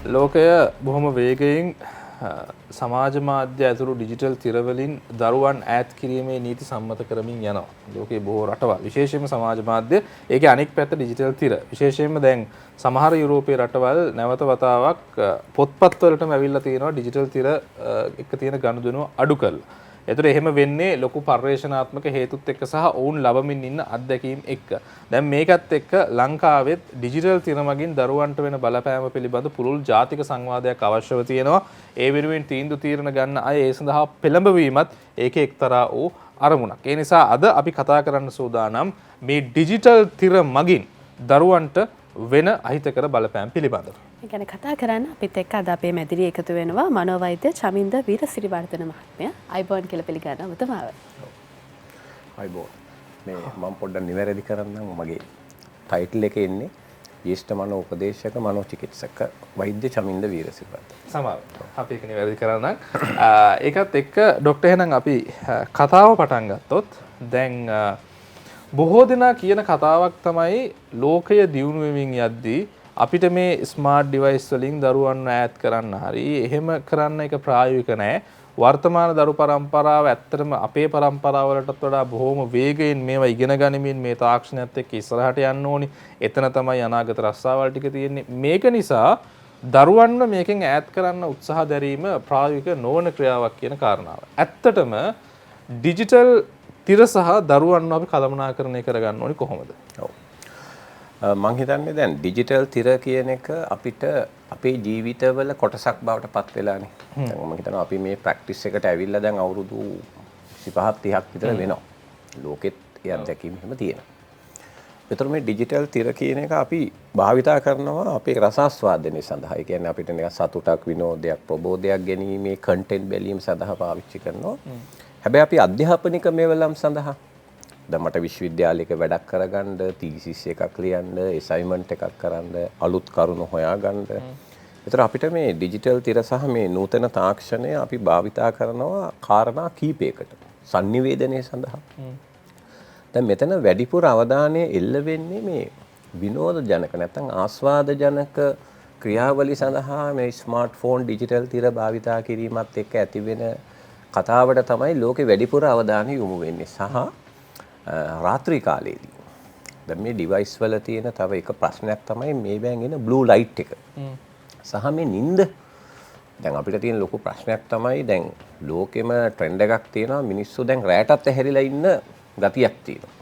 ලෝකය බොහොම වේගයෙන් සමාජ මාධ්‍ය ඇතුළු ඩිජිටල් තිරවලින් දරුවන් ඈත් කිරීමේ නීති සම්මත කරමින් යනවා. ලෝකයේ බොහෝ රටවල් විශේෂයෙන්ම සමාජ මාධ්‍ය ඒකේ අනෙක් පැත්ත ඩිජිටල් තිර. විශේෂයෙන්ම දැන් සමහර යුරෝපීය රටවල් නැවත වතාවක් පොත්පත් වලටම ඇවිල්ලා තියෙනවා ඩිජිටල් තිර එක තියෙන ගනුදෙනුව අඩු කරලා. ඒතර එහෙම වෙන්නේ ලොකු පර්යේෂණාත්මක හේතුත් එක්ක සහ ඔවුන් ලබමින් ඉන්න අත්දැකීම් එක්ක. දැන් මේකත් එක්ක ලංකාවෙත් ඩිජිටල් තිර මගින් දරුවන්ට වෙන බලපෑම පිළිබඳ පුළුල් ජාතික සංවාදයක් අවශ්‍යව තියෙනවා. ඒ වෙනුවෙන් තීන්දුව తీරන ගන්න අය ඒ සඳහා පෙළඹවීමත් ඒකේ එක්තරා වූ අරමුණක්. ඒ නිසා අද අපි කතා කරන්න සූදානම් මේ ඩිජිටල් තිර මගින් දරුවන්ට වෙන අහිතකර බලපෑම් පිළිබඳව. ඒ කියන්නේ කතා කරන්න අපිත් එක්ක අද අපේ මැදිරිය එකතු වෙනවා මනෝවෛද්‍ය චමින්ද වීරසිරිවර්ධන මහත්මයා. අයිබෝන් කියලා පිළිගන්නවා ඔබතුමාව. අයිබෝන්. මේ මම පොඩ්ඩක් නිවැරදි කරන්නම් මගේ ටයිටල් එකේ ඉන්නේ ජ්‍යෙෂ්ඨ මනෝ උපදේශක මනෝචිකිත්සක වෛද්‍ය චමින්ද වීරසිරිවර්ධන. සමාව. අපි ඒක නිවැරදි කරන්නම්. ඒකත් එක්ක ડોක්ටර් එහෙනම් අපි කතාව පටන් ගත්තොත් දැන් බොහෝ දෙනා කියන කතාවක් තමයි ලෝකය දියුණු වෙමින් යද්දී අපිට මේ ස්මාර්ට් ඩිවයිස් වලින් දරුවන්ව ඈත් කරන්න හරි එහෙම කරන්න එක ප්‍රායෝගික නැහැ. වර්තමාන දරු පරම්පරාව ඇත්තටම අපේ පරම්පරාවලටත් වඩා බොහොම වේගයෙන් මේවා ඉගෙන ගනිමින් මේ තාක්ෂණයත් එක්ක ඉස්සරහට යන්න ඕනි. එතන තමයි අනාගත රස්සාවල් ටික තියෙන්නේ. මේක නිසා දරුවන්ව මේකෙන් ඈත් කරන්න උත්සාහ දැරීම ප්‍රායෝගික නොවන ක්‍රියාවක් කියන කාරණාව. ඇත්තටම ඩිජිටල් තිර සහ දරුවන්ව අපි කළමනාකරණය කරගන්න ඕනි කොහොමද? ඔව්. මං හිතන්නේ දැන් ඩිජිටල් තිර කියන එක අපිට අපේ ජීවිතවල කොටසක් බවට පත් වෙලානේ. දැන් මම හිතනවා අපි මේ ප්‍රැක්ටිස් එකට ඇවිල්ලා දැන් අවුරුදු 25 30ක් විතර වෙනවා. ලෝකෙත් ඒ අත්දැකීම් එහෙම තියෙනවා. ඒතර මේ ඩිජිටල් තිර කියන එක අපි භාවිතා කරනවා අපේ රසාස්වාදනය සඳහා. ඒ කියන්නේ අපිට නිකන් සතුටක් විනෝදයක් ප්‍රබෝධයක් ගැනීමේ කන්ටෙන්ට් බැලීම සඳහා පාවිච්චි කරනවා. හැබැයි අපි අධ්‍යාපනික මේවලම් සඳහා දැන් මට විශ්වවිද්‍යාලයක වැඩක් කරගන්න, තීසිස් එකක් ලියන්න, ඇසයින්මන්ට් එකක් කරන්න, අලුත් කරුණු හොයාගන්න. ඒතර අපිට මේ ඩිජිටල් තිර සහ මේ නූතන තාක්ෂණය අපි භාවිතා කරනවා කාරණා කීපයකට sannivedanaya සඳහා. දැන් මෙතන වැඩිපුර අවධානය එල්ල වෙන්නේ මේ විනෝද ජනක නැත්නම් ආස්වාද ජනක ක්‍රියාවලි සඳහා මේ ස්මාර්ට්ෆෝන් ඩිජිටල් තිර භාවිතා කිරීමත් එක්ක ඇතිවෙන කතාවට තමයි ලෝකෙ වැඩිපුර අවධානය යොමු වෙන්නේ. සහ රාත්‍රී කාලයේදී දැන් මේ ඩිවයිස් වල තියෙන තව එක ප්‍රශ්නයක් තමයි මේ බෑන් එන බ්ලූ ලයිට් එක. සහ මේ නිින්ද දැන් අපිට තියෙන ලොකු ප්‍රශ්නයක් තමයි දැන් ලෝකෙම ට්‍රෙන්ඩ් එකක් තියෙනවා මිනිස්සු දැන් රැටත් ඇහැරිලා ඉන්න ගතියක් තියෙනවා.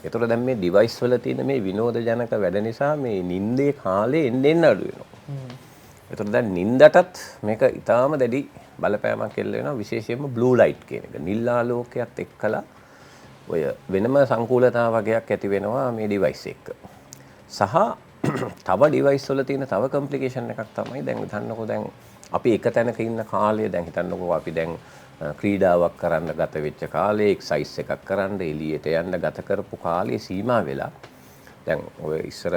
ඒතකොට දැන් මේ ඩිවයිස් වල තියෙන මේ විනෝද ජනක වැඩ නිසා මේ නිින්දේ කාලේ එන්න අඩු වෙනවා. ඒතකොට දැන් නිින්දටත් මේක ඊටාම දැඩි බලපෑමක් එල්ල වෙනවා විශේෂයෙන්ම බ්ලූ ලයිට් කියන එක. නිල් ආලෝකයත් එක්කලා ඔය වෙනම සංකූලතා වගේක් ඇති වෙනවා මේ ඩිවයිස් එක. සහ තව ඩිවයිස් වල තියෙන තව කම්ප්ලිකේෂන් එකක් තමයි දැන් හිතන්නකෝ දැන් අපි එක තැනක ඉන්න කාලය දැන් හිතන්නකෝ අපි දැන් ක්‍රීඩාවක් කරන්න ගත වෙච්ච කාලේ එක්සයිස් එකක් කරන්න එළියට යන්න ගත කරපු කාලේ සීමා වෙලා දැන් ඔය ඉස්සර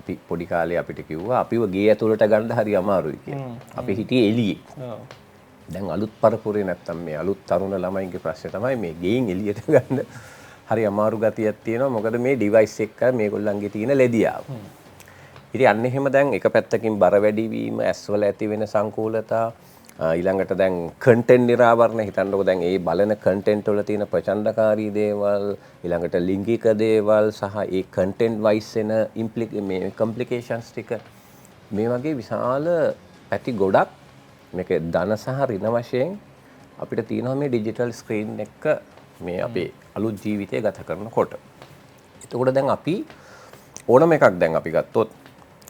අපි පොඩි කාලේ අපිට කිව්වා අපිව ගේ ඇතුළට ගන්න හරි අමාරුයි කියලා. අපි හිටියේ එළියේ. දැන් අලුත් පරපුරේ නැත්තම් මේ අලුත් තරුණ ළමයින්ගේ ප්‍රශ්නේ තමයි මේ ගෙයින් එළියට ගන්න හරි අමාරු ගතියක් තියෙනවා මොකද මේ ඩිවයිස් එක මේගොල්ලන්ගේ තියෙන ලෙදියාව. ඉතින් අන්න එහෙම දැන් එක පැත්තකින් බර වැඩි වීම ඇස්වල ඇති වෙන සංකූලතා ඊළඟට දැන් කන්ටෙන්ට් නිරාවරණ හිතන්නකෝ දැන් ඒ බලන කන්ටෙන්ට් වල තියෙන ප්‍රචණ්ඩකාරී දේවල් ඊළඟට ලිංගික දේවල් සහ ඒ කන්ටෙන්ට් වයිස් එන මේ කම්ප්ලිකේෂන්ස් ටික මේ වගේ විශාල පැති ගොඩක් මේක ධන සහ ඍණ වශයෙන් අපිට තියෙනවා මේ ඩිජිටල් ස්ක්‍රීන් එක මේ අපේ අලුත් ජීවිතය ගත කරනකොට. එතකොට දැන් අපි ඕනම එකක් දැන් අපි ගත්තොත්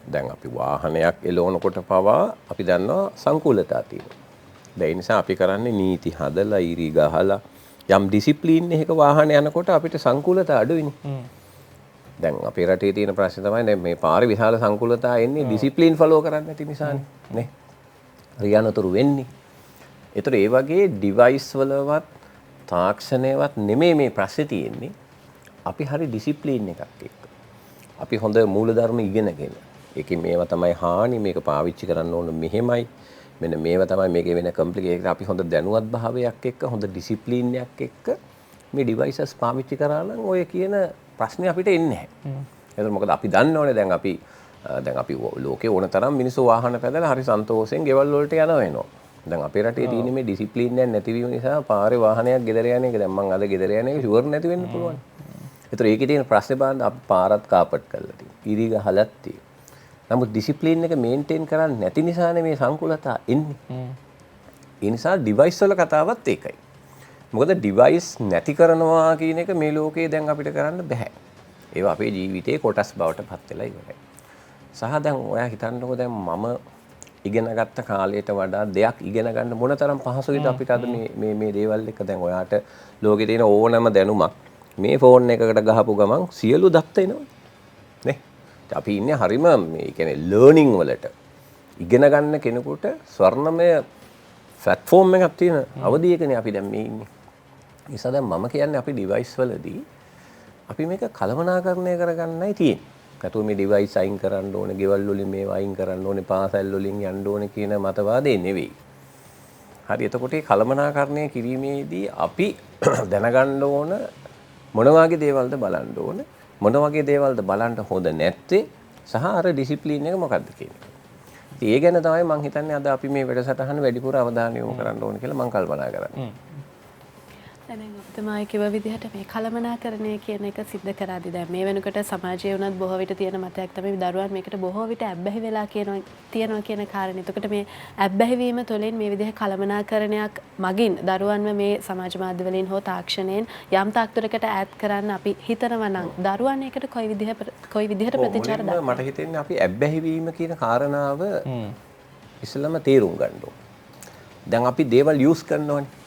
දැන් අපි වාහනයක් එලවනකොට පවා අපි දන්නවා සංකූලතා තියෙනවා. ඒ නිසා අපි කරන්නේ නීති හදලා ඉරි ගහලා යම් ඩිසිප්ලින් එකක වාහන යනකොට අපිට සංකූලතා අඩුයිනේ. දැන් අපේ රටේ තියෙන ප්‍රශ්නේ තමයි දැන් මේ පාරේ විශාල සංකූලතා එන්නේ ඩිසිප්ලින් ෆලෝ කරන්නේ නැති නිසානේ නේ. රියානතුරු වෙන්නේ. ඒතර ඒ වගේ ඩිවයිස් වලවත් තාක්ෂණයවත් නෙමෙයි මේ ප්‍රශ්නේ තියෙන්නේ. අපි හරි ඩිසිප්ලින් එකක් එක්ක. අපි හොඳ මූලධර්ම ඉගෙනගෙන. ඒකේ මේවා තමයි හානි මේක පාවිච්චි කරන්න ඕන මෙහෙමයි. මෙන්න මේවා තමයි මේකේ වෙන කම්ප්ලිකේෂන්. අපි හොඳ දැනුවත් භාවයක් එක්ක හොඳ ඩිසිප්ලින් එකක් එක්ක මේ ඩිවයිසස් පාවිච්චි කරා නම් ඔය කියන ප්‍රශ්නේ අපිට එන්නේ නැහැ. ඒතර මොකද අපි දන්නවනේ දැන් අපි දැන් අපි ලෝකේ ඕන තරම් මිනිස්සු වාහන පැදලා හරි සන්තෝෂයෙන් ගෙවල් වලට යනවා වෙනවා. දැන් අපේ රටේ තියෙන මේ ඩිසිප්ලින් එක නැතිවීම නිසා පාරේ වාහනයක් ගෙදර යන එක දැන් මං අද ගෙදර යන එක ෂුවර් නැති වෙන්න පුළුවන්. ඒතර ඒකේ තියෙන ප්‍රශ්නේ බලන්න අපි පාරත් කාපට් කරලා තියෙනවා. ඉරි ගහලත් තියෙනවා. නමුත් ඩිසිප්ලින් එක මේන්ටේන් කරන්නේ නැති නිසානේ මේ සංකුලතා එන්නේ. ඒ නිසා ඩිවයිස් වල කතාවත් ඒකයි. මොකද ඩිවයිස් නැති කරනවා කියන එක මේ ලෝකේ දැන් අපිට කරන්න බෑ. ඒවා අපේ ජීවිතේ කොටස් බවට පත් වෙලා ඉවරයි. සහ දැන් ඔයා හිතන්නකෝ දැන් මම ඉගෙන ගත්ත කාලයට වඩා දෙයක් ඉගෙන ගන්න මොන තරම් පහසුයිද අපිට අද මේ දේවල් එක දැන් ඔයාට ලෝකේ තියෙන ඕනම දැනුමක් මේ ෆෝන් එකකට ගහපු ගමන් සියලු දත්ත එනවා නේ. අපි ඉන්නේ හරිම මේ කියන්නේ ලර්නින් වලට ඉගෙන ගන්න කෙනෙකුට ස්වර්ණමය ප්ලැට්ෆෝම් එකක් තියෙන අවධියකනේ අපි දැන් මේ ඉන්නේ. ඒ නිසා දැන් මම කියන්නේ අපි ඩිවයිස් වලදී අපි මේක කළමනාකරණය කරගන්නයි තියෙන්නේ. නැතුව මේ ඩිවයිස් අයින් කරන්න ඕනේ, ගෙවල් වලින් මේවා අයින් කරන්න ඕනේ, පාසල් වලින් යන්න ඕනේ කියන මතවාදේ නෙවෙයි. හරි එතකොට මේ කළමනාකරණය කිරීමේදී අපි දැනගන්න ඕන මොන වගේ දේවල්ද බලන්න ඕන, මොන වගේ දේවල්ද බලන්න හොඳ නැත්තේ සහ අර ඩිසිප්ලින් එක මොකක්ද කියන එක. ඉතින් ඒ ගැන තමයි මම හිතන්නේ අද අපි මේ වැඩසටහන වැඩිපුර අවධානය යොමු කරන්න ඕන කියලා මම කල්පනා කරන්නේ. දැන් ඔබතුමායි කිව්ව විදිහට මේ කළමනාකරණය කියන එක සිද්ධ කරාදී දැන් මේ වෙනකොට සමාජයේ වුණත් බොහෝ විට තියෙන මතයක් තමයි දරුවන් මේකට බොහෝ විට ඇබ්බැහි වෙලා තියෙනවා කියන කාරණේ. එතකොට මේ ඇබ්බැහි වීම තුළින් මේ විදිහ කළමනාකරණයක් මගින් දරුවන්ව මේ සමාජ මාධ්‍ය වලින් හෝ තාක්ෂණයෙන් යම් තාක්ෂණයකට ඈත් කරන්න අපි හිතනවා නම් දරුවන් ඒකට කොයි විදිහට ප්‍රතිචාර දක්වනවා? මට හිතෙන්නේ අපි ඇබ්බැහි වීම කියන කාරණාව ඉස්සෙල්ලාම තේරුම් ගන්න ඕනේ. දැන් අපි දේවල් යූස් කරනවානේ.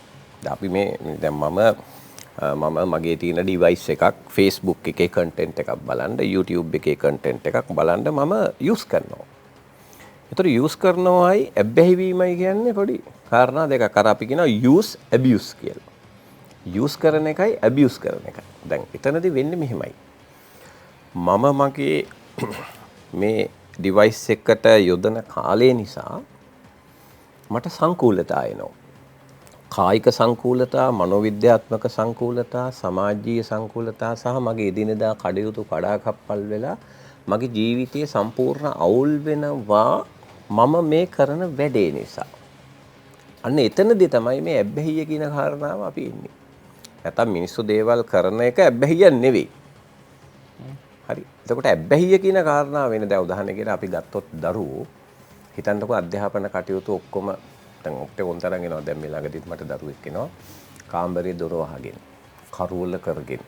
අපි මේ දැන් මම මගේ තියෙන ඩිවයිස් එකක් Facebook එකේ කන්ටෙන්ට් එකක් බලන්න YouTube එකේ කන්ටෙන්ට් එකක් බලන්න මම යූස් කරනවා. ඒතර යූස් කරනවායි ඇබ්බැහි වීමයි කියන්නේ පොඩි කාරණා දෙකක්. අර අපි කියනවා use abuse කියලා. යූස් කරන එකයි abuse කරන එකයි. දැන් එතනදී වෙන්නේ මෙහෙමයි. මම මගේ මේ ඩිවයිස් එකට යොදන කාලය නිසා මට සංකූලතා එනවා. කායික සංකූලතා, මනෝවිද්‍යාත්මක සංකූලතා, සමාජීය සංකූලතා සහ මගේ එදිනෙදා කටයුතු කඩාකප්පල් වෙලා මගේ ජීවිතයේ සම්පූර්ණ අවුල් වෙනවා මම මේ කරන වැඩේ නිසා. අන්න එතනදී තමයි මේ ඇබ්බැහිය කියන කාරණාව අපි ඉන්නේ. නැත්තම් මිනිස්සු දේවල් කරන එක ඇබ්බැහිය නෙවෙයි. හරි. එතකොට ඇබ්බැහිය කියන කාරණාව වෙන දැන් උදාහරණයකට අපි ගත්තොත් දරුවෝ හිතන්නකෝ අධ්‍යාපන කටයුතු ඔක්කොම දැන් ඔක්ටේ වොන්තරන් එනවා දැන් මේ ළඟදිත් මට දරුවෙක් එනවා කාමරේ දොර වහගෙන කරුවල කරගෙන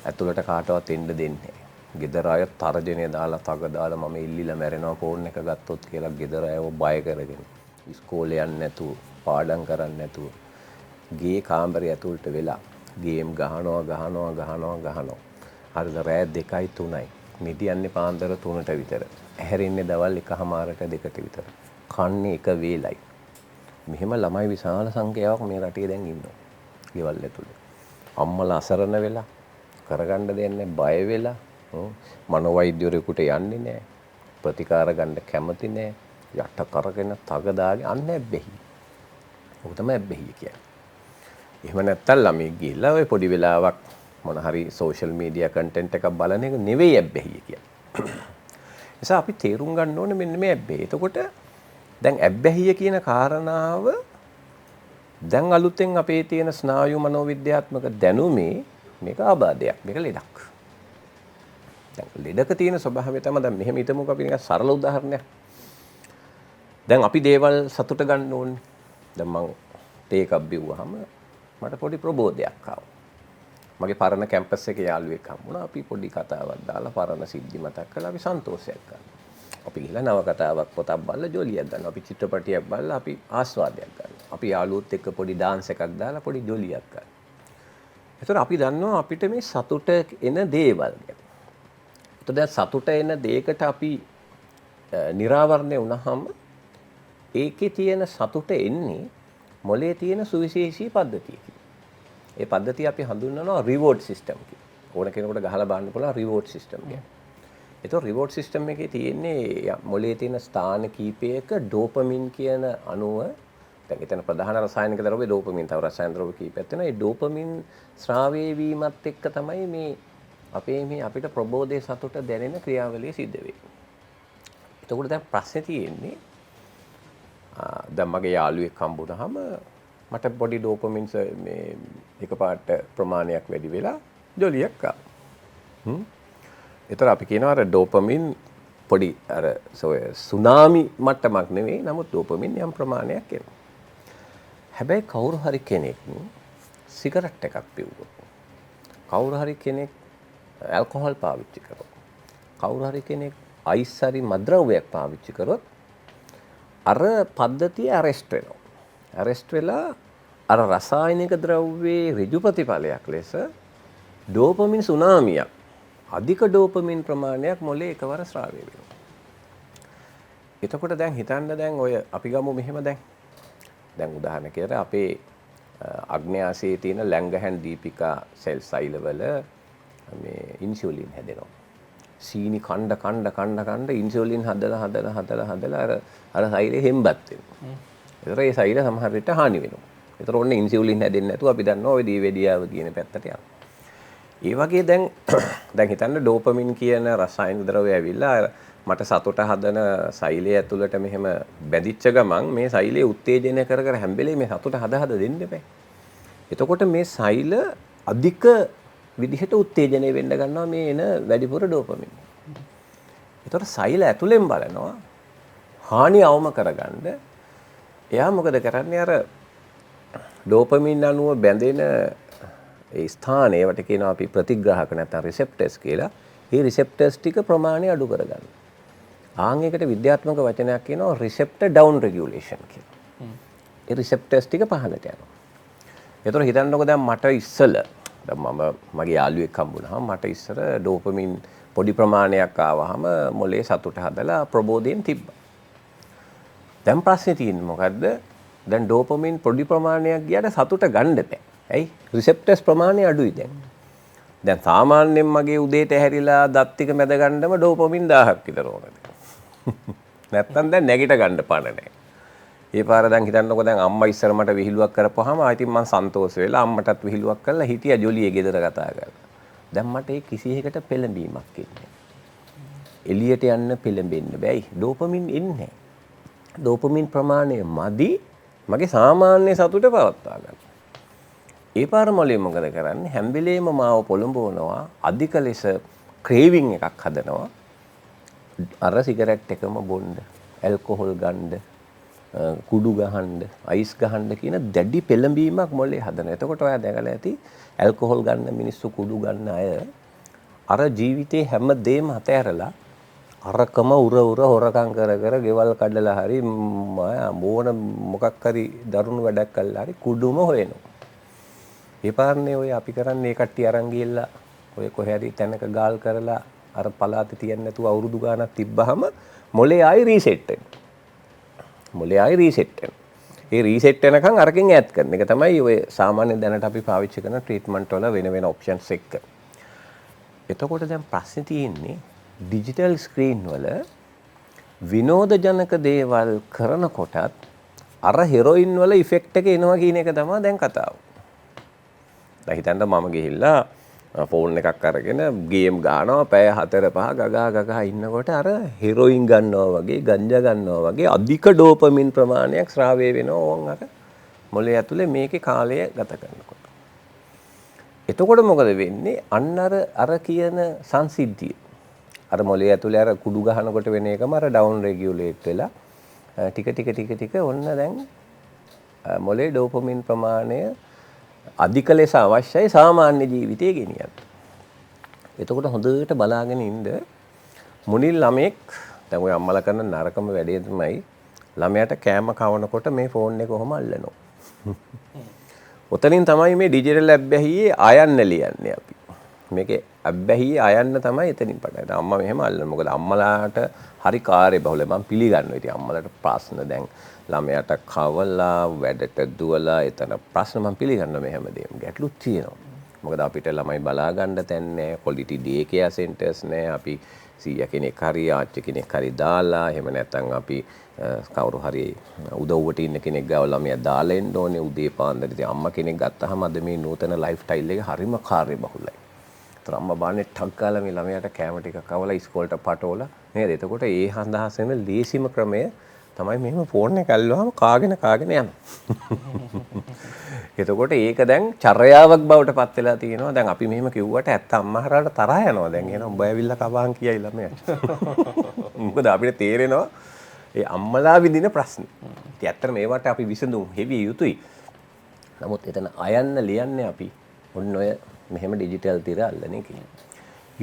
ඇතුළට කාටවත් එන්න දෙන්නේ නැහැ. ගෙදර අය තරජනේ දාලා තග දාලා මම ඉල්ලිලා මැරෙනවා ෆෝන් එක ගත්තොත් කියලා ගෙදර අයව බය කරගෙන ඉස්කෝලේ යන්නේ නැතුව පාඩම් කරන්නේ නැතුව ගේ කාමරේ ඇතුළට වෙලා ගේම් ගහනවා. හරිද රෑ 2යි 3යි නිදියන්නේ පාන්දර 3ට විතර. ඇහැරෙන්නේ දවල් 1:00ට 2ට විතර. කන්නේ එක වේලයි. මෙහෙම ළමයි විශාල සංඛ්‍යාවක් මේ රටේ දැන් ඉන්නවා. ගෙවල් ඇතුලේ. අම්මලා අසරණ වෙලා කරගන්න දෙන්නේ බය වෙලා මනෝවෛද්‍යවරයෙකුට යන්නේ නැහැ. ප්‍රතිකාර ගන්න කැමති නැහැ. යට කරගෙන තග දාගෙන අන්න ඇබ්බැහි. ඔක තමයි ඇබ්බැහි කියන්නේ. එහෙම නැත්තම් ළමයි ගිහලා ඔය පොඩි වෙලාවක් මොන හරි සෝෂල් මීඩියා කන්ටෙන්ට් එකක් බලන එක නෙවෙයි ඇබ්බැහි කියන්නේ. නිසා අපි තේරුම් ගන්න ඕනේ මෙන්න මේ ඇබ්බැහි. එතකොට දැන් ඇබ්බැහිය කියන කාරණාව දැන් අලුතෙන් අපේ තියෙන ස්නායු මනෝවිද්‍යාත්මක දැනුමේ මේක ආබාධයක්. මේක ලෙඩක්. දැන් ලෙඩක තියෙන ස්වභාවය තමයි දැන් මෙහෙම හිතමුකෝ අපි නිකන් සරල උදාහරණයක්. දැන් අපි දේවල් සතුට ගන්න ඕනේ. දැන් මං තේ එකක් බිව්වහම මට පොඩි ප්‍රබෝධයක් ආවා. මගේ පරණ කැම්පස් එකේ යාළුවෙක් හම්බුණා. අපි පොඩි කතාවක් දාලා පරණ සිද්ධි මතක් කරලා අපි සන්තෝෂයක් ගන්නවා. අපි ගිහලා නව කතාවක් පොතක් බලලා ජොලියක් ගන්නවා. අපි චිත්‍රපටියක් බලලා අපි ආස්වාදයක් ගන්නවා. අපි යාළුවොත් එක්ක පොඩි ඩාන්ස් එකක් දාලා පොඩි ජොලියක් ගන්නවා. ඒතර අපි දන්නවා අපිට මේ සතුට එන දේවල් ගැන. ඒතර දැන් සතුට එන දෙයකට අපි निराවරණය වුණාම ඒකේ තියෙන සතුට එන්නේ මොලේ තියෙන සුවිශේෂී පද්ධතියකින්. ඒ පද්ධතිය අපි හඳුන්වනවා රිවෝඩ් සිස්ටම් කියලා. ඕන කෙනෙකුට ගහලා බලන්න පුළුවන් රිවෝඩ් සිස්ටම් කියන්නේ. ඒතකොට රිවෝඩ් සිස්ටම් එකේ තියෙන්නේ මොලේ තියෙන ස්ථාන කීපයක ඩෝපමින් කියන අණුව දැන් එතන ප්‍රධාන රසායනික ද්‍රව්‍ය ඩෝපමින් තව රසායන ද්‍රව්‍ය කීපයක් තියෙනවා. ඒ ඩෝපමින් ස්‍රාවය වීමත් එක්ක තමයි මේ අපේ මේ අපිට ප්‍රබෝධයේ සතුට දැනෙන ක්‍රියාවලිය සිද්ධ වෙන්නේ. එතකොට දැන් ප්‍රශ්නේ තියෙන්නේ දැන් මගේ යාළුවෙක් හම්බුනහම මට බොඩි ඩෝපමින් මේ එකපාරට ප්‍රමාණයක් වැඩි වෙලා ජොලියක් ආවා. ඒතර අපි කියනවා අර ඩෝපමින් පොඩි අර සුනාමි මට්ටමක් නෙවෙයි. නමුත් ඩෝපමින් යම් ප්‍රමාණයක් එනවා. හැබැයි කවුරු හරි කෙනෙක් සිගරට් එකක් පිව්වොත්, කවුරු හරි කෙනෙක් ඇල්කොහොල් පාවිච්චි කරොත්, කවුරු හරි කෙනෙක් අයිස් හරි මත්ද්‍රව්‍යයක් පාවිච්චි කරොත් අර පද්ධතිය ඇරෙස්ට් වෙනවා. ඇරෙස්ට් වෙලා අර රසායනික ද්‍රව්‍යයේ ඍජු ප්‍රතිඵලයක් ලෙස ඩෝපමින් සුනාමියක්, අධික ඩෝපමින් ප්‍රමාණයක් මොලේ එකවර ස්‍රාවය වෙනවා. එතකොට දැන් හිතන්න දැන් ඔය අපි ගමු මෙහෙම දැන් උදාහරණයකට අපේ අග්න්‍යාසයේ තියෙන ලැංගහන් දීපිකා සෙල් සෛලවල මේ ඉන්සියුලින් හැදෙනවා. සීනි කණ්ඩ ඉන්සියුලින් හදලා අර සෛලේ හෙම්බත් වෙනවා. ඒතර ඒ සෛල සමහර විට හානි වෙනවා. ඒතර ඔන්න ඉන්සියුලින් හැදෙන්නේ නැතුව අපි දන්නවා ඔය දීවැඩියාව කියන පැත්තට යනවා. ඒ වගේ දැන් හිතන්න ඩෝපමින් කියන රසායනික ද්‍රව්‍ය ඇවිල්ලා මට සතුට හදන සෛලය ඇතුළට මෙහෙම බැඳිච්ච ගමන් මේ සෛලය උත්තේජනය කර හැම වෙලේම මේ සතුට හද දෙන්න බෑ. එතකොට මේ සෛල අධික විදිහට උත්තේජනය වෙන්න ගන්නවා මේ එන වැඩිපුර ඩෝපමින්. එතකොට සෛල ඇතුලෙන් බලනවා හානි අවම කරගන්න. එයා මොකද කරන්නේ අර ඩෝපමින් අණුව බැඳෙන ඒ ස්ථානයකට කියනවා අපි ප්‍රතිග්‍රාහක නැත්නම් රිසෙප්ටර්ස් කියලා. මේ රිසෙප්ටර්ස් ටික ප්‍රමාණය අඩු කරගන්න. ආන් එකට විද්‍යාත්මක වචනයක් කියනවා රිසෙප්ටර් ඩවුන් රෙගියුලේෂන් කියලා. ඒ රිසෙප්ටර්ස් ටික පහළට යනවා. ඒතර හිතන්නකො දැන් මට ඉස්සල දැන් මගේ යාළුවෙක් හම්බුනහම මට ඉස්සර ඩෝපමින් පොඩි ප්‍රමාණයක් ආවහම මොලේ සතුට හදලා ප්‍රබෝධයෙන් තිබ්බා. දැන් ප්‍රශ්නේ තියෙන්නේ මොකද්ද? දැන් ඩෝපමින් පොඩි ප්‍රමාණයක් ගියාට සතුට ගන්න බෑ. ඇයි? රිසෙප්ටර්ස් ප්‍රමාණය අඩුයි දැන්. දැන් සාමාන්‍යයෙන් මගේ උදේට ඇහැරිලා දත් ටික මැද ගන්නම ඩෝපමින් 1000ක් විතර ඕනද. නැත්තම් දැන් නැගිට ගන්න පණ නැහැ. ඒ පාර දැන් හිතන්නකො දැන් අම්මා ඉස්සර මට විහිළුවක් කරපුවාම ආයිතින් මං සන්තෝෂ වෙලා අම්මටත් විහිළුවක් කරලා හිටියා ජොලියේ ගෙදර කතා කරලා. දැන් මට ඒ කිසි එකකට පෙළඹීමක් ඉන්නේ. එළියට යන්න පෙළඹෙන්න බෑයි. ඩෝපමින් ඉන්නේ. ඩෝපමින් ප්‍රමාණය මදි මගේ සාමාන්‍ය සතුට පවත්වා ගන්න. ඒ පාර මොලේ මොකද කරන්නේ? හැම වෙලේම මාව පොළඹවනවා අධික ලෙස ක්‍රේවිං එකක් හදනවා. අර සිගරට් එකම බොන්න, ඇල්කොහොල් ගන්න, කුඩු ගහන්න, අයිස් ගහන්න කියන දැඩි පෙළඹීමක් මොලේ හදන. එතකොට ඔයා දැකලා ඇති ඇල්කොහොල් ගන්න මිනිස්සු කුඩු ගන්න අය අර ජීවිතේ හැම දෙයක්ම අතහැරලා අරකම උර හොරකම් කර ගෙවල් කඩලා හරි මොන මොකක් හරි දරුණු වැඩක් කළා හරි කුඩුම හොයනවා. ඒ පාරනේ ඔය අපි කරන්නේ ඒ කට්ටිය අරන් ගිහලා ඔය කොහේ හරි තැනක ගාල් කරලා අර පලාතේ තියන්නේ නැතුව අවුරුදු ගාණක් තිබ්බහම මොලේ ආයි රීසෙට් වෙනවා. මොලේ ආයි රීසෙට් වෙනවා. ඒ රීසෙට් වෙනකන් අරකින් ඈත් කරන එක තමයි ඔය සාමාන්‍ය දැනට අපි පාවිච්චි කරන ට්‍රීට්මන්ට් වල වෙන ඔප්ෂන්ස් එක්ක. එතකොට දැන් ප්‍රශ්නේ තියෙන්නේ ඩිජිටල් ස්ක්‍රීන් වල විනෝදජනක දේවල් කරනකොටත් අර හෙරොයින් වල ඉෆෙක්ට් එක එනවා කියන එක තමයි දැන් කතාව. දැන් හිතන්න මම ගිහිල්ලා ෆෝන් එකක් අරගෙන ගේම් ගන්නවා පැය 4-5 ගගා ඉන්නකොට අර හෙරොයින් ගන්නවා වගේ ගංජා ගන්නවා වගේ අධික ඩෝපමින් ප්‍රමාණයක් ස්‍රාවය වෙනවා ඕන් අර මොලේ ඇතුලේ මේකේ කාලය ගත කරනකොට. එතකොට මොකද වෙන්නේ? අන්න අර කියන සංසිද්ධිය අර මොලේ ඇතුලේ අර කුඩු ගහනකොට වෙන එකම අර ඩවුන් රෙගියුලේට් වෙලා ටික ඔන්න දැන් මොලේ ඩෝපමින් ප්‍රමාණය අධික ලෙස අවශ්‍යයි සාමාන්‍ය ජීවිතයේ ගෙනියන්න. එතකොට හොඳට බලාගෙන ඉන්න මුනිල් ළමෙක් දැන් ඔය අම්මලා කරන නරකම වැඩේ තමයි ළමයාට කෑම කවනකොට මේ ෆෝන් එක කොහොම අල්ලනවා. ඔතනින් තමයි මේ ඩිජිටල් ඇබ්බැහියේ ආයන්න ලියන්නේ අපි. මේකේ ඇබ්බැහියේ ආයන්න තමයි එතනින් පටන් ගන්න. අම්මා මෙහෙම අල්ලන. මොකද අම්මලාට හරි කාර්යබහුලයි. මම පිළිගන්නවා. ඉතින් අම්මලාට ප්‍රශ්න දැන් ළමයාට කවලා වැඩට දුවලා එතන ප්‍රශ්න මම පිළිගන්නවා මේ හැමදේම. ගැටලුත් තියෙනවා. මොකද අපිට ළමයි බලා ගන්න තැන් නැහැ. ක්වොලිටි ඩේ කෙයා සෙන්ටර්ස් නැහැ. අපි සීයා කෙනෙක් හරි ආච්චි කෙනෙක් හරි දාලා එහෙම නැත්නම් අපි කවුරු හරි උදව්වට ඉන්න කෙනෙක් ගාව ළමයා දාලා එන්න ඕනේ උදේ පාන්දර. ඉතින් අම්මා කෙනෙක් ගත්තාම අද මේ නූතන ලයිෆ් ස්ටයිල් එක හරිම කාර්යබහුලයි. අම්මා බාන්නේ ටක් ගාලා මේ ළමයාට කැම ටික කවලා ඉස්කෝලේට පටවලා නේද? එතකොට ඒ හඳහසෙම ලේසිම ක්‍රමය තමයි මෙහෙම ෆෝන් එක අල්ලුවාම කාගෙන යනවා. එතකොට ඒක දැන් චර්යාවක් බවට පත් වෙලා තියෙනවා. දැන් අපි මෙහෙම කිව්වට ඇත්ත අම්මාහරට තරහ යනවා. දැන් එහෙනම් උඹ ඇවිල්ලා කවහන් කියයි ළමයාට. මොකද අපිට තේරෙනවා ඒ අම්මලා විඳින ප්‍රශ්නේ. ඉතින් ඇත්තට මේවට අපි විසඳුම් හෙවිය යුතුයි. නමුත් එතන අයන්න ලියන්නේ අපි ඔන්න ඔය මෙහෙම ඩිජිටල් තිර අල්ලන එක.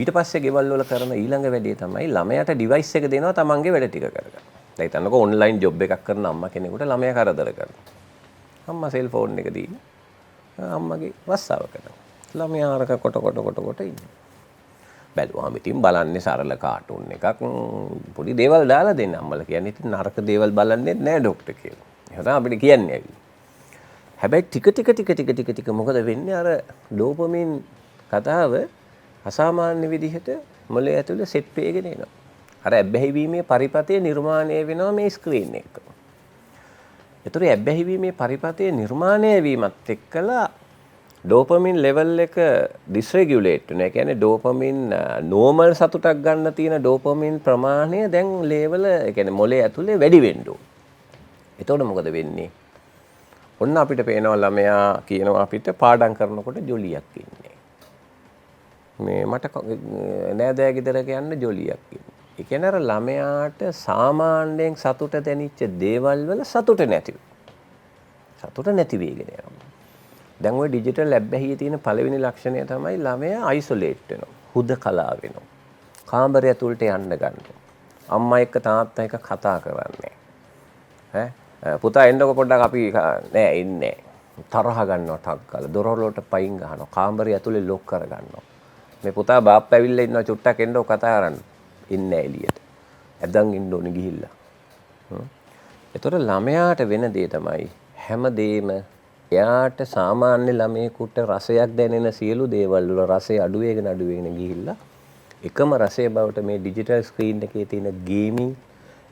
ඊට පස්සේ ගෙවල් වල කරන ඊළඟ වැඩේ තමයි ළමයාට ඩිවයිස් එක දෙනවා තමන්ගේ වැඩ ටික කරගන්න. දැන් හිතන්නකෝ ඔන්ලයින් ජොබ් එකක් කරන අම්මා කෙනෙකුට ළමයා කරදර කරනවා. අම්මා සෙල්ෆෝන් එක දීලා අම්මගේ වස්සාව කරනවා. ළමයා අරක කොට ඉන්නවා. බැලුවාම ඉතින් බලන්නේ සරල කාටුන් එකක් පොඩි දේවල් දාලා දෙන්න. අම්මලා කියන්නේ ඉතින් නරක දේවල් බලන්නේ නැහැ ડોක්ටර් කියලා. එහෙනම් අපිට කියන්නේ ඇවි. හැබැයි ටික මොකද වෙන්නේ අර ඩෝපමින් කතාව අසාමාන්‍ය විදිහට මොලේ ඇතුලේ සෙට් වෙගෙන එනවා. අර ඇබ්බැහිවීමේ පරිපතය නිර්මාණය වෙනවා මේ ස්ක්‍රීන් එක. ඒතර ඇබ්බැහිවීමේ පරිපතය නිර්මාණය වීමත් එක්කලා ඩෝපමින් ලෙවල් එක ඩිස්රෙගියුලේට් වෙනවා. ඒ කියන්නේ ඩෝපමින් නෝමල් සතුටක් ගන්න තියෙන ඩෝපමින් ප්‍රමාණය දැන් ලෙවල ඒ කියන්නේ මොලේ ඇතුලේ වැඩි වෙන්න ඕන. එතකොට මොකද වෙන්නේ? ඔන්න අපිට පේනවා ළමයා කියනවා අපිට පාඩම් කරනකොට ජොලියක් ඉන්නේ. මේ මට නෑදෑ ගෙදරක යන්න ජොලියක් ඉන්නේ. ඒ කියන්නේ අර ළමයාට සාමාන්‍යයෙන් සතුට දැනෙච්ච දේවල් වල සතුට නැති වෙගෙන යනවා. දැන් ওই ඩිජිටල් ඇබ්බැහියේ තියෙන පළවෙනි ලක්ෂණය තමයි ළමයා අයිසොලේට් වෙනවා. හුදකලා වෙනවා. කාමරය ඇතුළට යන්න ගන්නවා. අම්මා එක්ක තාත්තා එක්ක කතා කරන්නේ. පුතා එන්නකො පොඩ්ඩක් අපි නෑ ඉන්නේ. තරහ ගන්නවා ටක් ගාලා. දොරවල් වලට පයින් ගහනවා. කාමරය ඇතුලේ ලොක් කර ගන්නවා. මේ පුතා බාප්පා ඇවිල්ලා ඉන්නවා චුට්ටක් එන්නකො කතා කරන්න. ඉන්නේ එළියට. ඇදන් ඉන්න ඕනේ ගිහිල්ලා. ඒතකොට ළමයාට වෙන දේ තමයි හැමදේම එයාට සාමාන්‍ය ළමයෙකුට රසයක් දැනෙන සියලු දේවල් වල රසය අඩු වෙගෙන ගිහිල්ලා එකම රසය බවට මේ ඩිජිටල් ස්ක්‍රීන් එකේ තියෙන ගේමින්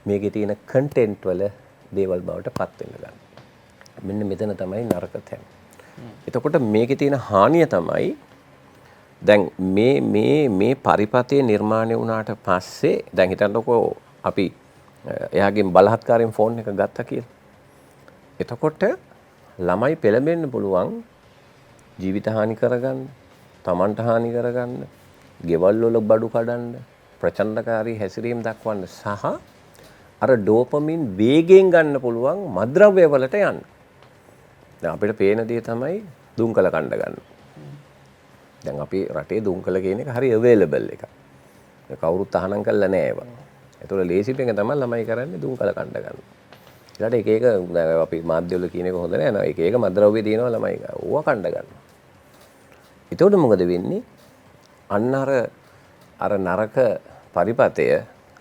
මේකේ තියෙන කන්ටෙන්ට් වල දේවල් බවට පත් වෙන්න ගන්නවා. මෙන්න මෙතන තමයි නරක තැන. එතකොට මේකේ තියෙන හානිය තමයි දැන් මේ පරිපතේ නිර්මාණය වුණාට පස්සේ දැන් හිතන්නකෝ අපි එයාගෙන් බලහත්කාරයෙන් ෆෝන් එක ගත්තා කියලා. එතකොට ළමයි පෙළඹෙන්න පුළුවන් ජීවිත හානි කරගන්න, තමන්ට හානි කරගන්න, ගෙවල් වල බඩු කඩන්න, ප්‍රචණ්ඩකාරී හැසිරීම් දක්වන්න සහ අර ඩෝපමින් වේගයෙන් ගන්න පුළුවන් මද්ද්‍රව්‍ය වලට යන්න. දැන් අපිට පේන දේ තමයි දුම්කල කණ්ඩ ගන්න. දැන් අපි රටේ දුම්කල කියන එක හරි අවේලබල් එකක්. කවුරුත් අහනම් කරලා නැහැ ඒවා. ඒතකොට ලේසි එක තමයි ළමයි කරන්නේ දුම්කල කණ්ඩ ගන්න. ඊළඟට එක අපි මාධ්‍ය වල කියන එක හොඳ නෑ. එක මද්ද්‍රව්‍ය තියෙනවා ළමයි ගා. ඕවා කණ්ඩ ගන්න. ඒතකොට මොකද වෙන්නේ? අන්න අර නරක පරිපතය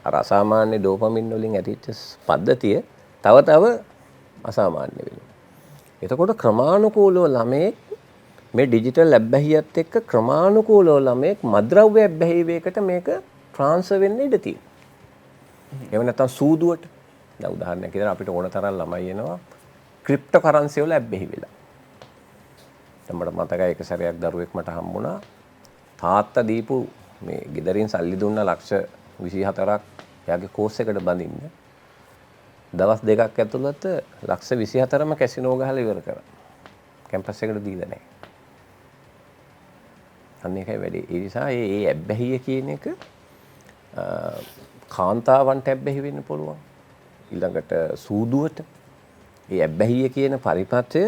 අර අසාමාන්‍ය ඩෝපමින් වලින් ඇතිවෙච්ච පද්ධතිය තව අසාමාන්‍ය වෙනවා. එතකොට ක්‍රමානුකූලව ළමයෙක් මේ ඩිජිටල් ඇබ්බැහියත් එක්ක ක්‍රමානුකූලව ළමයෙක් මද්ද්‍රව්‍ය ඇබ්බැහියකට මේක ට්‍රාන්ස්ෆර් වෙන්න ඉඩ තියෙනවා. එහෙම නැත්නම් සූදුවට දැන් උදාහරණයක් විදිහට අපිට ඕන තරම් ළමයි එනවා ක්‍රිප්ටෝ කරන්සි වල ඇබ්බැහි වෙලා. දැන් මට මතකයි එක සැරයක් දරුවෙක් මට හම්බුණා තාත්තා දීපු මේ ගෙදරින් සල්ලි දුන්න ලක්ෂ 24ක් එයාගේ කෝස් එකට බඳින්න දවස් දෙකක් ඇතුළත ලක්ෂ 24ම කැසිනෝ ගහලා ඉවර කරා. කැම්පස් එකට දීලා නැහැ. අන්න ඒකයි වැඩි. ඒ නිසා මේ ඇබ්බැහිය කියන එක කාන්තාවන්ට ඇබ්බැහි වෙන්න පුළුවන්. ඊළඟට සූදුවට මේ ඇබ්බැහිය කියන පරිපත්‍ය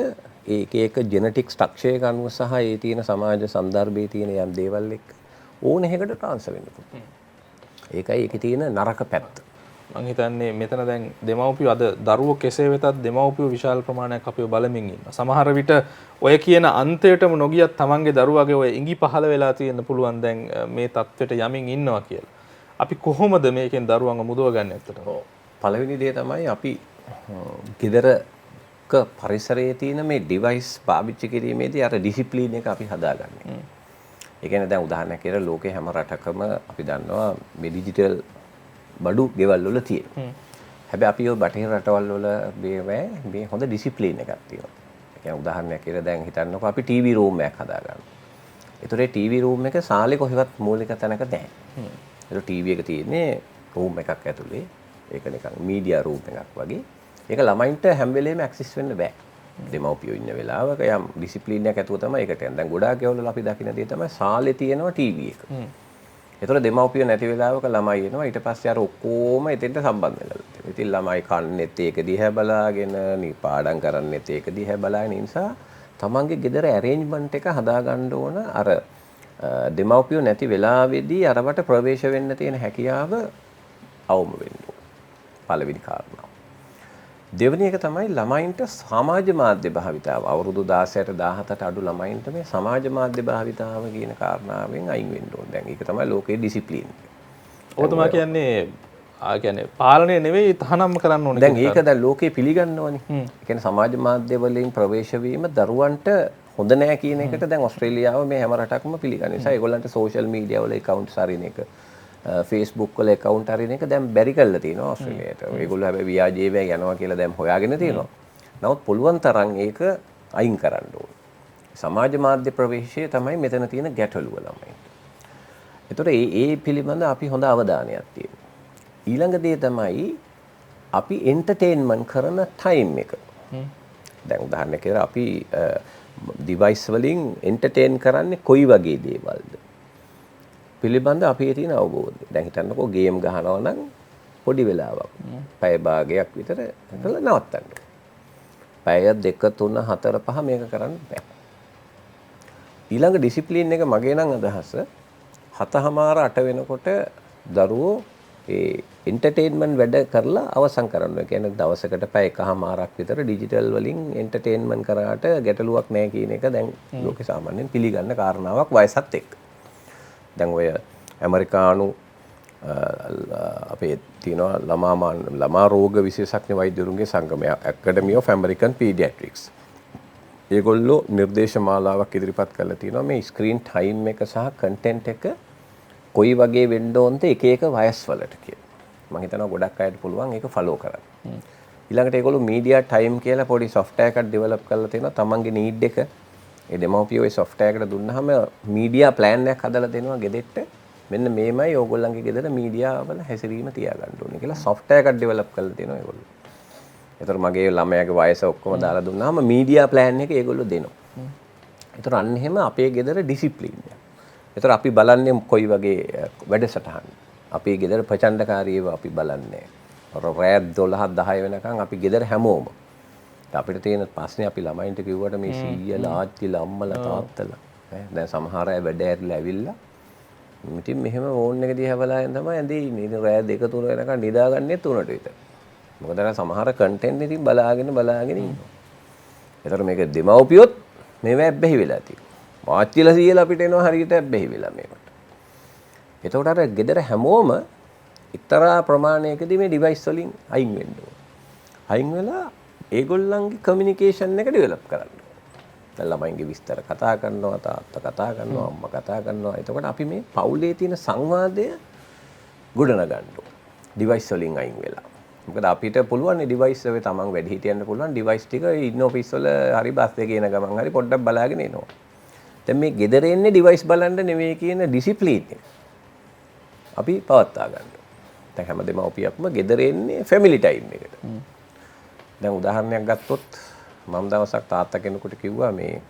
ඒක ජෙනටික් ස්ට්‍රක්චර් එක අනුව සහ ඒ තියෙන සමාජ සන්දර්භයේ තියෙන යම් දේවල් එක්ක ඕන එකකට ට්‍රාන්ස්ෆර් වෙන්න පුළුවන්. ඒකයි ඒකේ තියෙන නරක පැත්ත. මම හිතන්නේ මෙතන දැන් දෙමව්පියෝ අද දරුවෝ කෙසේ වෙතත් දෙමව්පියෝ විශාල ප්‍රමාණයක් අපිව බලමින් ඉන්නවා. සමහර විට ඔය කියන අන්තයටම නොගියත් තමන්ගේ දරුවාගේ ඔය ඉඟි පහළ වෙලා තියෙන්න පුළුවන් දැන් මේ தත්වෙට යමින් ඉන්නවා කියලා. අපි කොහොමද මේකෙන් දරුවන්ව මුදව ගන්න ඇත්තටම? පළවෙනි දේ තමයි අපි ගෙදරක පරිසරයේ තියෙන මේ ඩිවයිස් පාවිච්චි කිරීමේදී අර ඩිසිප්ලින් එක අපි හදාගන්නේ. ඒ කියන්නේ දැන් උදාහරණයක් කියලා ලෝකේ හැම රටකම අපි දන්නවා මේ ඩිජිටල් බඩු ගෙවල් වල තියෙනවා. හැබැයි අපි ඔය බටහිර රටවල් වල මේ හොඳ ඩිසිප්ලින් එකක් තියෙනවා. ඒ කියන්නේ උදාහරණයක් කියලා දැන් හිතන්නකෝ අපි ටීවී රූම් එකක් හදාගන්නවා. ඒතොර ටීවී රූම් එක සාලේ කොහෙවත් මූලික තැනක නැහැ. ඒක ටීවී එක තියෙන්නේ රූම් එකක් ඇතුලේ. ඒක නිකන් මීඩියා රූම් එකක් වගේ. ඒක ළමයින්ට හැම වෙලේම ඇක්සස් වෙන්න බෑ. දෙමව්පියෝ ඉන්න වෙලාවක යම් ඩිසිප්ලින් එකක් ඇතුව තමයි ඒකට යන්නේ. දැන් ගොඩාක් ඒවල අපි දකින දේ තමයි සාලේ තියෙනවා ටීවී එක. ඒතොර දෙමව්පියෝ නැති වෙලාවක ළමයි එනවා. ඊට පස්සේ අර ඔක්කොම එතෙන්ට සම්බන්ධ වෙලා. ඉතින් ළමයි කන්නේත් ඒක දිහා බලාගෙන, පාඩම් කරන්නේත් ඒක දිහා බලාගෙන නිසා තමන්ගේ ගෙදර ඇරේන්ජ්මන්ට් එක හදාගන්න ඕන. අර දෙමව්පියෝ නැති වෙලාවේදී අරවට ප්‍රවේශ වෙන්න තියෙන හැකියාව අවම වෙන්න ඕන. පළවෙනි කාරණාව. දෙවෙනි එක තමයි ළමයින්ට සමාජ මාධ්‍ය භාවිතාව. අවුරුදු 16ට 17ට අඩු ළමයින්ට මේ සමාජ මාධ්‍ය භාවිතාව කියන කාරණාවෙන් අයින් වෙන්න ඕන. දැන් ඒක තමයි ලෝකයේ ඩිසිප්ලින් එක. ඔය තමයි කියන්නේ පාලනය නෙවෙයි තහනම් කරන්න ඕනේ. දැන් ඒක දැන් ලෝකේ පිළිගන්නවනේ. ඒ කියන්නේ සමාජ මාධ්‍ය වලින් ප්‍රවේශ වීම දරුවන්ට හොඳ නෑ කියන එකට දැන් ඕස්ට්‍රේලියාව මේ හැම රටක්ම පිළිගන්න නිසා ඒගොල්ලන්ට සෝෂල් මීඩියා වල accounts අරින එක Facebook වල account අරින එක දැන් බැරි කරලා තියෙනවා ඕස්ට්‍රේලියාවට. ඒගොල්ලෝ හැබැයි ව්‍යාජේවය යනවා කියලා දැන් හොයාගෙන තියෙනවා. නමුත් පුළුවන් තරම් ඒක අයින් කරන්න ඕනේ. සමාජ මාධ්‍ය ප්‍රවේශය තමයි මෙතන තියෙන ගැටලුව ළමයි. ඒතකොට ඒ පිළිබඳ අපි හොඳ අවධානයක් තියෙනවා. ඊළඟ දේ තමයි අපි එන්ටර්ටේන්මන්ට් කරන ටයිම් එක. දැන් උදාහරණයක් විදිහට අපි ඩිවයිස් වලින් එන්ටර්ටේන් කරන්නේ කොයි වගේ දේවල්ද පිළිබඳ අපේ තියෙන අවබෝධය. දැන් හිතන්නකෝ ගේම් ගහනවා නම් පොඩි වෙලාවක් පැය භාගයක් විතර කරලා නවත්තන්න. පැය 2 3 4 5 මේක කරන්න බෑ. ඊළඟ ඩිසිප්ලින් එක මගේ නම් අදහස 7:00 8 වෙනකොට දරුවෝ ඒ එන්ටර්ටේන්මන්ට් වැඩ කරලා අවසන් කරනවා. ඒ කියන්නේ දවසකට පැය එකමාරක් විතර ඩිජිටල් වලින් එන්ටර්ටේන්මන්ට් කරාට ගැටලුවක් නැහැ කියන එක දැන් ලෝකේ සාමාන්‍යයෙන් පිළිගන්න කාරණාවක් වයසත් එක්ක. දැන් ඔය ඇමරිකානු අපේ තියෙනවා ළමා රෝග විශේෂඥ වෛද්‍යවරුන්ගේ සංගමය Academy of American Pediatrics. ඒගොල්ලෝ නිර්දේශ මාලාවක් ඉදිරිපත් කරලා තියෙනවා මේ ස්ක්‍රීන් ටයිම් එක සහ කන්ටෙන්ට් එක කොයි වගේ වෙන්න ඕනද එක එක වයස්වලට කියලා. මම හිතනවා ගොඩක් අයට පුළුවන් ඒක ෆලෝ කරන්න. ඊළඟට ඒගොල්ලෝ මීඩියා ටයිම් කියලා පොඩි software එකක් develop කරලා තියෙනවා. තමන්ගේ need එක ඒ දෙමව්පියෝ ඒ software එකට දුන්නාම මීඩියා plan එකක් හදලා දෙනවා ගෙදෙට්ට. මෙන්න මේමයි ඕගොල්ලන්ගේ ගෙදර මීඩියා වල හැසිරීම තියාගන්න ඕනේ කියලා software එකක් develop කරලා තියෙනවා ඒගොල්ලෝ. ඒතර මගේ ළමයාගේ වයස ඔක්කොම දාලා දුන්නාම මීඩියා plan එක ඒගොල්ලෝ දෙනවා. ඒතර අන්න එහෙම අපේ ගෙදර ඩිසිප්ලින් එක. ඒතර අපි බලන්නේ කොයි වගේ වැඩසටහන්. අපි ගෙදර ප්‍රචණ්ඩකාරීව අපි බලන්නේ. රෑ 12 10 වෙනකන් අපි ගෙදර හැමෝම. අපිට තියෙන ප්‍රශ්නේ අපි ළමයින්ට කිව්වට මේ සීයලා ආච්චිලා අම්මලා තාත්තලා දැන් සමහර අය වැඩ ඇරිලා ඇවිල්ලා ඉතින් මෙහෙම ෆෝන් එක දිහා බලාගෙන තමයි ඇඳේ ඉන්නේ. ඉතින් රෑ 2 3 වෙනකන් නිදාගන්නේ 3ට විතර. මොකද අර සමහර කන්ටෙන්ට් ඉතින් බලාගෙන ඉන්නවා. ඒතර මේක දෙමව්පියොත් මේව ඇබ්බැහි වෙලා තියෙනවා. ආච්චිලා සීයලා අපිට එනවා හරියට ඇබ්බැහි වෙලා මේකට. එතකොට අර ගෙදර හැමෝම එක්තරා ප්‍රමාණයකදී මේ ඩිවයිස් වලින් අයින් වෙන්න ඕන. අයින් වෙලා ඒගොල්ලන්ගේ කමියුනිකේෂන් එක ඩෙවලොප් කරන්න ඕන. දැන් ළමයින්ගේ විස්තර කතා කරනවා, තාත්තා කතා කරනවා, අම්මා කතා කරනවා. එතකොට අපි මේ පවුලේ තියෙන සංවාදය ගොඩනගන්න ඕන. ඩිවයිස් වලින් අයින් වෙලා. මොකද අපිට පුළුවන් නේ ඩිවයිස් එකේ තමන් වැඩි හිටියන්න පුළුවන් ඩිවයිස් ටික ඉන්න ඔෆිස් වල හරි බස් එකේ යන ගමන් හරි පොඩ්ඩක් බලාගෙන එනවා. දැන් මේ ගෙදර එන්නේ ඩිවයිස් බලන්න නෙමෙයි කියන ඩිසිප්ලින් එක අපි පවත්වා ගන්න. දැන් හැම දෙමව්පියක්ම ගෙදර එන්නේ ෆැමිලි ටයිම් එකට. දැන් උදාහරණයක් ගත්තොත් මම දවසක් තාත්තා කෙනෙකුට කිව්වා මේ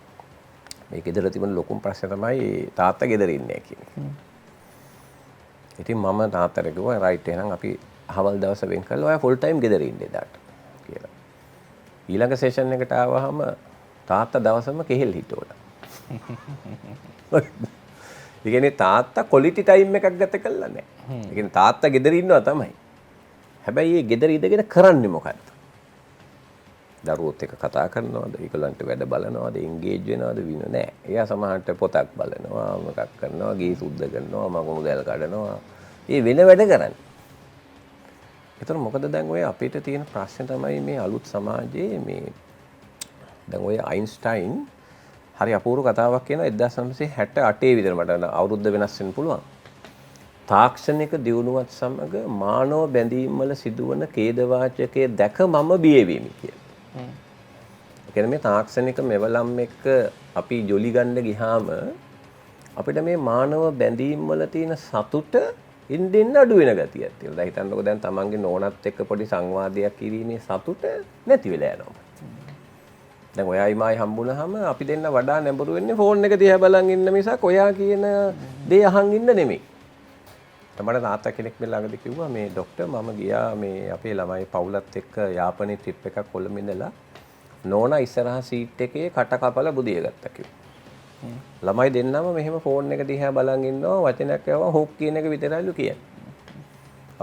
ගෙදර තිබුණ ලොකුම ප්‍රශ්නේ තමයි තාත්තා ගෙදර ඉන්නේ නැහැ කියන එක. ඉතින් මම තාත්තට කිව්වා රයිට් එහෙනම් අපි අවල් දවස වෙන් කරලා ඔයා ෆුල් ටයිම් ගෙදර ඉන්න එදාට කියලා. ඊළඟ සෙෂන් එකට ආවහම තාත්තා දවසම කෙහෙල් හිටවලා. ඒ කියන්නේ තාත්තා ක්වොලිටි ටයිම් එකක් ගත කළා නැහැ. ඒ කියන්නේ තාත්තා ගෙදර ඉන්නවා තමයි. හැබැයි මේ ගෙදර ඉඳගෙන කරන්නේ මොකද්ද? දරුවොත් එක්ක කතා කරනවද? ඒගොල්ලන්ට වැඩ බලනවද? එන්ගේජ් වෙනවද? වින නැහැ. එයා සමහරට පොතක් බලනවා, මොකක් කරනවා, ගේ සුද්ධ කරනවා, මගුණු දැල් කඩනවා. මේ වෙන වැඩ කරන්නේ. ඒතර මොකද දැන් ඔය අපිට තියෙන ප්‍රශ්නේ තමයි මේ අලුත් සමාජයේ මේ දැන් ඔය අයින්ස්ටයින් හරි අපූර්ව කතාවක් කියනවා 1968 විතර මට අවුරුද්ද වෙනස් වෙන්න පුළුවන්. තාක්ෂණික දියුණුවත් සමග මානව බැඳීම් වල සිදුවන ඛේදවාචකයේ දැක මම බිය වෙමි කියලා. ඒ කියන්නේ මේ තාක්ෂණික මෙවලම් එක්ක අපි ජොලි ගන්න ගියාම අපිට මේ මානව බැඳීම් වල තියෙන සතුට ඉන්දින්න අඩු වෙන ගතියක් තියෙනවා. දැන් හිතන්නකෝ දැන් තමන්ගේ නෝනත් එක්ක පොඩි සංවාදයක් කිරීමේ සතුට නැති වෙලා යනවා. දැන් ඔයයි මායි හම්බුනහම අපි දෙන්න වඩා නැඹුරු වෙන්නේ ෆෝන් එක දිහා බලන් ඉන්න මිසක් ඔයා කියන දේ අහන් ඉන්න නෙමෙයි. මට තාත්තා කෙනෙක් මේ ළඟදී කිව්වා මේ ડોක්ටර් මම ගියා මේ අපේ ළමයි පවුලත් එක්ක යාපනයේ ට්‍රිප් එකක් කොළඹ ඉඳලා නෝනා ඉස්සරහා සීට් එකේ කට කපලා බුදිය ගත්තා කිව්වා. ළමයි දෙන්නම මෙහෙම ෆෝන් එක දිහා බලන් ඉන්නවා වචනයක් කියවම හොක් කියන එක විතරයිලු කියන්නේ.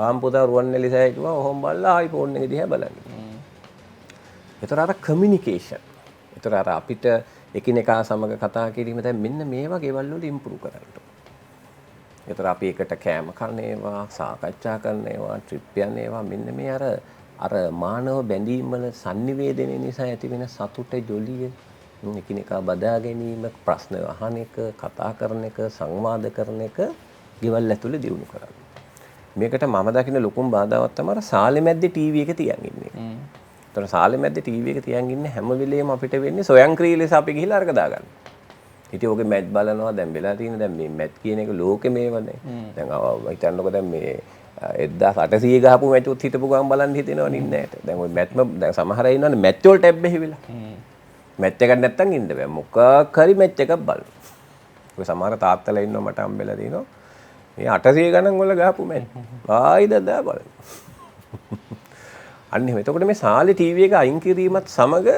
ආම් පුතා රුවන්වැලි සෑය කිව්වා ඔහොම බලලා ආයි ෆෝන් එක දිහා බලන් ඉන්නවා. ඒතර අර කමියුනිකේෂන්. ඒතර අර අපිට එකිනෙකා සමග කතා කිරීම දැන් මෙන්න මේවා ගෙවල් වල ඉම්ප්‍රූව් කරන්න. ඒතර අපි එකට කෑම කන ඒවා සාකච්ඡා කරන ඒවා ට්‍රිප් යන ඒවා මෙන්න මේ අර මානව බැඳීම් වල sannivedana නිසා ඇති වෙන සතුට ජොලිය එකිනෙකා බදා ගැනීම ප්‍රශ්න අහන එක කතා කරන එක සංවාද කරන එක ගෙවල් ඇතුලේ දියුණු කරන්න. මේකට මම දකින්න ලොකුම බාධාවක් තමයි සාලේ මැද්දේ ටීවී එක තියන් ඉන්නේ. ඒතර සාලේ මැද්දේ ටීවී එක තියන් ඉන්නේ හැම වෙලේම අපිට වෙන්නේ සොයන්ක්‍රීය ලෙස අපි ගිහිල්ලා අරක දාගන්න. ඉතින් ඔගේ මැච් බලනවා දැන් වෙලා තියෙන දැන් මේ මැච් කියන එක ලෝකෙ මේවනේ. දැන් හිතන්නකො දැන් මේ 1800 ගහපු මැච් උත් හිටපු ගමන් බලන්න හිතෙනව නින්නෑට. දැන් ওই මැච්ම දැන් සමහර අය ඉන්නවනේ මැච් වලට ඇබ්බැහි වෙලා. මැච් එකක් නැත්තම් ඉන්න බෑ. මොකක් හරි මැච් එකක් බලන්න. ඔය සමහර තාත්තලා ඉන්නවා මට හම්බෙලා දිනවා. මේ 800 ගණන් වල ගහපු මැච්. ආයිද දා බලන්න. අන්න එහෙම. එතකොට මේ සාලේ ටීවී එක අයින් කිරීමත් සමග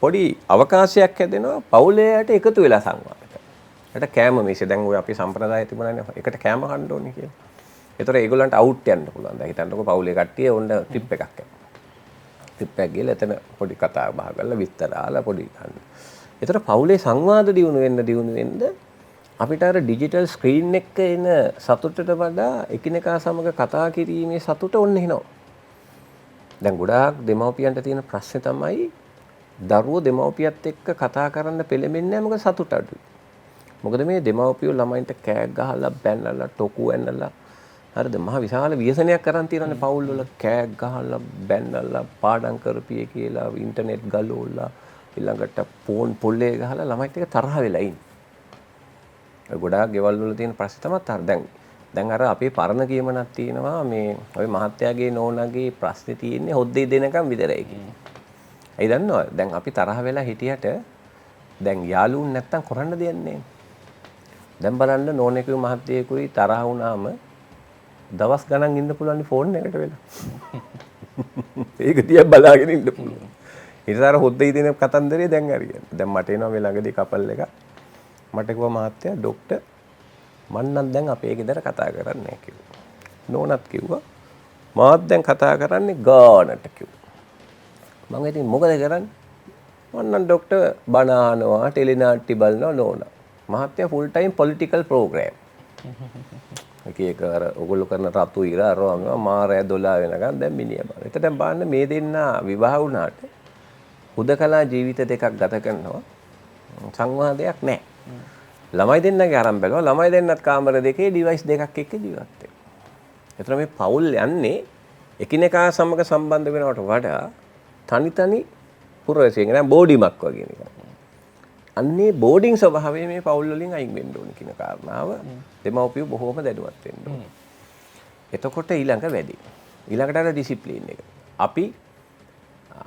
පොඩි අවකාශයක් හැදෙනවා පවුලයට එකතු වෙලා සංවාද කරන්න. ඒකට කෑම මේසේ දැන් ඔය අපි සම්ප්‍රදාය තිබුණානේ එකට කෑම කන්න ඕනේ කියලා. ඒතර ඒගොල්ලන්ට අවුට් යන්න පුළුවන්. දැන් හිතන්නකෝ පවුලේ කට්ටිය ඕන්න ට්‍රිප් එකක් යනවා. ට්‍රිප් එකක් ගිහලා එතන පොඩි කතා බහ කරලා විස්තර අහලා පොඩි ගන්න. ඒතර පවුලේ සංවාද දියුණු වෙන්න අපිට අර ඩිජිටල් ස්ක්‍රීන් එක එන සතුටට වඩා එකිනෙකා සමග කතා කිරීමේ සතුට ඔන්න එනවා. දැන් ගොඩාක් දෙමව්පියන්ට තියෙන ප්‍රශ්නේ තමයි දරුවෝ දෙමව්පියත් එක්ක කතා කරන්න පෙළඹෙන්නේ නැහැ මොකද සතුට අඩුයි. මොකද මේ දෙමව්පියෝ ළමයින්ට කෑග් ගහලා බැනලා ටොකු ඇනලා හරිද මහ විශාල ව්‍යසනයක් කරන් තියෙනවානේ පවුල් වල කෑග් ගහලා බැනලා පාඩම් කරපියේ කියලා ඉන්ටර්නෙට් ගලවලා ඊළඟට ෆෝන් පොල්ලේ ගහලා ළමයිත් එක්ක තරහ වෙලා ඉන්නේ. ඒ ගොඩාක් ගෙවල් වල තියෙන ප්‍රශ්න තමයි දැන් අර අපේ පරණ කියමනක් තියෙනවා මේ ওই මහත්තයාගේ නෝනාගේ ප්‍රශ්නේ තියෙන්නේ හොද්දේ දෙනකම් විතරයි කියන්නේ. ඒ දන්නවද දැන් අපි තරහ වෙලා හිටියට දැන් යාළුවුන් නැත්තම් කරන්න දෙයක් නැහැ. දැන් බලන්න නෝනෙකුයි මහත්තයෙකුයි තරහ වුණාම දවස් ගණන් ඉන්න පුළුවන් ෆෝන් එකට වෙලා. ඒක දිහා බලාගෙන ඉන්න පුළුවන්. ඊටතර හොද්දේ දෙන කතන්දරේ දැන් හරියන්නේ. දැන් මට එනවා මේ ළඟදී කපල් එක. මට කිව්වා මහත්තයා ડોක්ටර් මං නම් දැන් අපේ ගෙදර කතා කරන්නේ නැහැ කිව්වා. නෝනත් කිව්වා මාත් දැන් කතා කරන්නේ ගානට කිව්වා. මම ඉතින් මොකද කරන්නේ? මම නම් ડોක්ටර් බණ අහනවා, ටෙලිනාට්‍ය බලනවා නෝනා. මහත්තයා ෆුල් ටයිම් පොලිටිකල් ප්‍රෝග්‍රෑම්. එක අර ඔයගොල්ලෝ කරන රතු ඉර අරවම මාරය 12 වෙනකන් දැන් මිනිහා බලන්න. එතන දැන් බලන්න මේ දෙන්න විවාහ වුණාට හුදකලා ජීවිත දෙකක් ගත කරනවා. සංවාදයක් නැහැ. ළමයි දෙන්නගේ අරන් බැලුවා. ළමයි දෙන්නත් කාමර දෙකේ ඩිවයිස් දෙකක් එක්ක ජීවත් වෙනවා. එතන මේ පවුල් යන්නේ එකිනෙකා සමග සම්බන්ධ වෙනවට වඩා තනි පුරවැසියෙන් නෑ බෝඩිමක් වගේ නිකන්. අන්නේ බෝඩින් ස්වභාවය මේ පවුල් වලින් අයින් වෙන්න ඕන කියන කාරණාව දෙමව්පියෝ බොහෝම දැනුවත් වෙන්න ඕන. එතකොට ඊළඟ වැඩි. ඊළඟට අර ඩිසිප්ලින් එක. අපි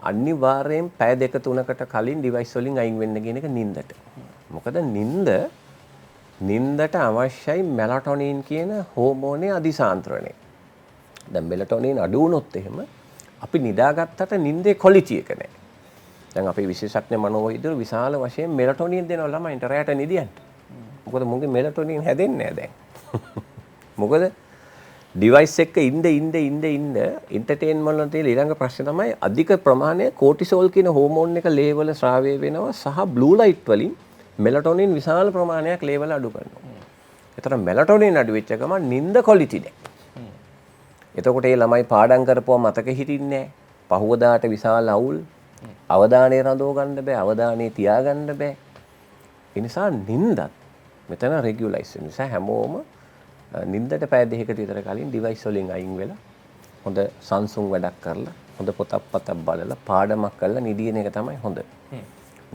අනිවාර්යෙන් පැය දෙක තුනකට කලින් ඩිවයිස් වලින් අයින් වෙන්න කියන එක නින්දට. මොකද නින්දට අවශ්‍යයි මෙලටොනින් කියන හෝමෝනේ අධිසාන්ද්‍රණය. දැන් මෙලටොනින් අඩු වුණොත් එහෙම අපි නිදාගත්තට නින්දේ ක්වොලිටි එක නැහැ. දැන් අපේ විශේෂඥ මනෝවෛද්‍යවරු විශාල වශයෙන් මෙලටොනින් දෙනවා ළමයින්ට රැයට නිදියන්න. මොකද මුගේ මෙලටොනින් හැදෙන්නේ නැහැ දැන්. මොකද ඩිවයිස් එක ඉන්න එන්ටර්ටේන්මන්ට් වල තියෙන ඊළඟ ප්‍රශ්නේ තමයි අධික ප්‍රමාණය කෝටිසෝල් කියන හෝමෝන් එක ලේවල ස්‍රාවය වෙනවා සහ බ්ලූ ලයිට් වලින් මෙලටොනින් විශාල ප්‍රමාණයක් ලේවල අඩු කරනවා. ඒතර මෙලටොනින් අඩු වෙච්ච ගමන් නිින්ද ක්වොලිටි නැහැ. එතකොට ඒ ළමයි පාඩම් කරපුවා මතක හිටින්නේ නැහැ. පහුවදාට විශාල අවුල් අවධානය රඳව ගන්න බෑ. අවධානය තියාගන්න බෑ. ඒ නිසා නිින්දත් මෙතන රෙගියුලයිස් වෙන නිසා හැමෝම නිින්දට පැය දෙකකට විතර කලින් ඩිවයිස් වලින් අයින් වෙලා හොඳ සංසුන් වැඩක් කරලා හොඳ පොතක් බලලා පාඩමක් කරලා නිදින එක තමයි හොඳ.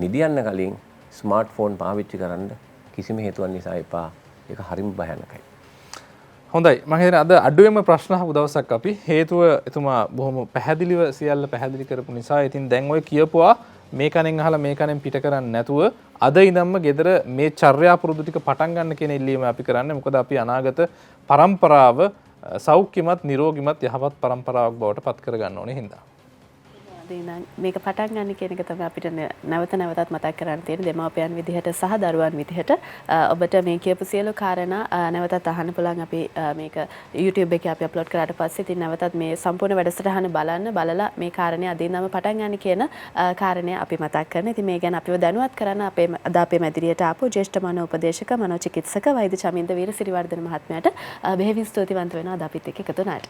නිදියන්න කලින් ස්මාර්ට්ෆෝන් පාවිච්චි කරන්න කිසිම හේතුවක් නිසා එපා. ඒක හරිම භයානකයි. හොඳයි මම හිතන්නේ අද අඩුවෙන්ම ප්‍රශ්න අහපු දවසක් අපි හේතුව එතුමා බොහොම පැහැදිලිව සියල්ල පැහැදිලි කරපු නිසා ඉතින් දැන් ඔය කියපුවා මේ කණෙන් අහලා මේ කණෙන් පිට කරන්නේ නැතුව අද ඉඳන්ම ගෙදර මේ චර්යා පුරුදු ටික පටන් ගන්න කියන ඉල්ලීම අපි කරන්නේ මොකද අපි අනාගත පරම්පරාව සෞඛ්‍යමත් නිරෝගිමත් යහපත් පරම්පරාවක් බවට පත් කර ගන්න ඕනේ හින්දා මේක පටන් ගන්න කියන එක තමයි අපිට නැවත නැවතත් මතක් කරන්න තියෙන දෙමාපියන් විදිහට සහ දරුවන් විදිහට ඔබට මේ කියපු සියලු කාරණා නැවතත් අහන්න පුළුවන් අපි මේක YouTube එකේ අපි අප්ලෝඩ් කරාට පස්සේ ඉතින් නැවතත් මේ සම්පූර්ණ වැඩසටහන බලලා මේ කාරණේ අද ඉඳන්ම පටන් ගන්න කියන කාරණය අපි මතක් කරන. ඉතින් මේ ගැන අපිව දැනුවත් කරන්න අපේ මැදිරියට ආපු ජ්‍යෙෂ්ඨ මනෝපදේශක මනෝචිකිත්සක වෛද්‍ය චමින්ද වීරසිරිවර්ධන මහත්මයාට බෙහෙවින් ස්තුතිවන්ත වෙනවා අද අපිත් එක්ක එකතු වුණාට.